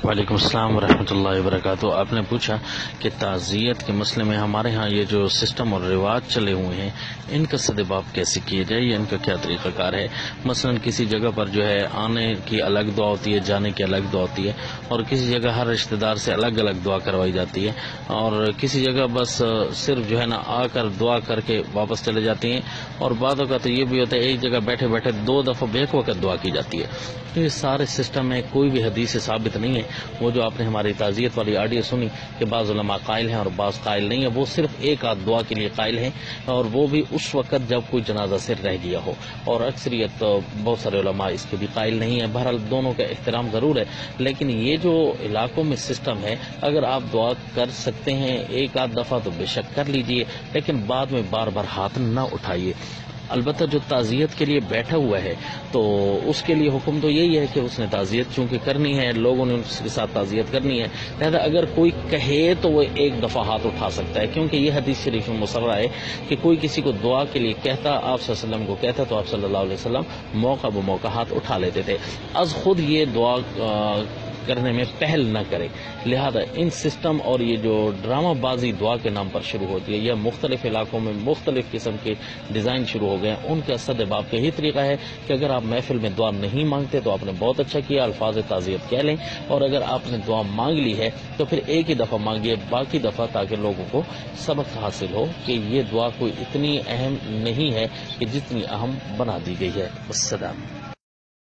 وعلیکم السلام ورحمۃ اللہ وبرکاتہ۔ آپ نے پوچھا کہ تعزیت کے مسئلے میں ہمارے ہاں یہ جو سسٹم اور رواج چلے ہوئے ہیں ان کا سدباب کیسے کیے جائے یا ان کا کیا طریقہ کار ہے۔ مثلا کسی جگہ پر جو ہے آنے کی الگ دعا ہوتی ہے، جانے کی الگ دعا ہوتی ہے، اور کسی جگہ ہر رشتہ دار سے الگ الگ دعا کروائی جاتی ہے، اور کسی جگہ بس صرف جو ہے نا آ کر دعا کر کے واپس چلے جاتی ہیں، اور بعدوں کا تو یہ بھی ہوتا ہے ایک جگہ بیٹھے بیٹھے 2 دفعہ بیک وقت دعا کی جاتی ہے۔ تو یہ سارے سسٹم میں کوئی بھی حدیث سے ثابت نہیں ہے۔ وہ جو آپ نے ہماری تعزیت والی آڈیو سنی کہ بعض علماء قائل ہیں اور بعض قائل نہیں ہیں، وہ صرف ایک آدھ دعا کے لیے قائل ہیں، اور وہ بھی اس وقت جب کوئی جنازہ سے رہ گیا ہو، اور اکثریت بہت سارے علماء اس کے بھی قائل نہیں ہیں۔ بہرحال دونوں کا احترام ضرور ہے، لیکن یہ جو علاقوں میں سسٹم ہے، اگر آپ دعا کر سکتے ہیں ایک آدھ دفعہ تو بے شک کر لیجئے، لیکن بعد میں بار بار ہاتھ نہ اٹھائیے۔ البتہ جو تعزیت کے لیے بیٹھا ہوا ہے تو اس کے لیے حکم تو یہی ہے کہ اس نے تعزیت چونکہ کرنی ہے، لوگوں نے اس کے ساتھ تعزیت کرنی ہے، لہذا اگر کوئی کہے تو وہ ایک دفعہ ہاتھ اٹھا سکتا ہے، کیونکہ یہ حدیث شریف میں مصرح ہے کہ کوئی کسی کو دعا کے لیے کہتا، آپ صلی اللہ علیہ وسلم کو کہتا تو آپ صلی اللہ علیہ وسلم موقع بموقع ہاتھ اٹھا لیتے تھے۔ از خود یہ دعا کرنے میں پہل نہ کرے، لہذا ان سسٹم اور یہ جو ڈرامہ بازی دعا کے نام پر شروع ہوتی ہے یا مختلف علاقوں میں مختلف قسم کے ڈیزائن شروع ہو گئے ہیں، ان کا سدباب کا یہی طریقہ ہے کہ اگر آپ محفل میں دعا نہیں مانگتے تو آپ نے بہت اچھا کیا، الفاظ تعزیت کہہ لیں، اور اگر آپ نے دعا مانگ لی ہے تو پھر ایک ہی دفعہ مانگیے، باقی دفعہ تاکہ لوگوں کو سبق حاصل ہو کہ یہ دعا کوئی اتنی اہم نہیں ہے کہ جتنی اہم بنا دی گئی ہے۔ السلام۔